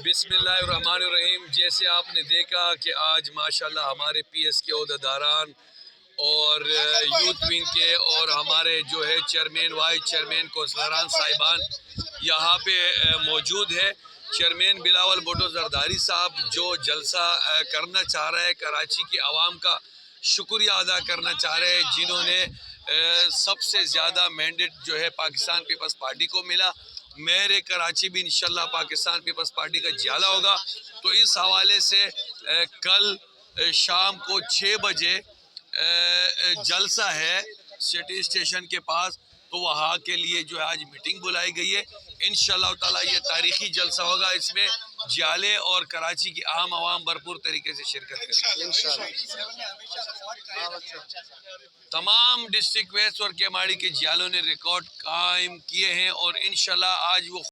بسم اللہ الرحمن الرحیم. جیسے آپ نے دیکھا کہ آج ماشاءاللہ ہمارے پی ایس کے عہدیداران اور یوتھ ونگ کے اور ہمارے جو ہے چیئرمین وائس چیئرمین کونسلران صاحبان یہاں پہ موجود ہے. چیئرمین بلاول بھٹو زرداری صاحب جو جلسہ کرنا چاہ رہے ہیں، کراچی کی عوام کا شکریہ ادا کرنا چاہ رہے ہیں جنہوں نے سب سے زیادہ مینڈیٹ جو ہے پاکستان پیپلز پارٹی کو ملا. میئر کراچی بھی انشاءاللہ پاکستان پیپلز پارٹی کا جیالہ ہوگا. تو اس حوالے سے کل شام کو 6 بجے جلسہ ہے سٹی اسٹیشن کے پاس، تو وہاں کے لیے جو ہے آج میٹنگ بلائی گئی ہے. انشاءاللہ تعالی یہ تاریخی جلسہ ہوگا. اس میں جیالے اور کراچی کی عام عوام بھرپور طریقے سے شرکت کریں گے. تمام ڈسٹرکٹ ویسٹ اور کیماڑی کے جیالوں نے ریکارڈ قائم کیے ہیں اور انشاءاللہ آج وہ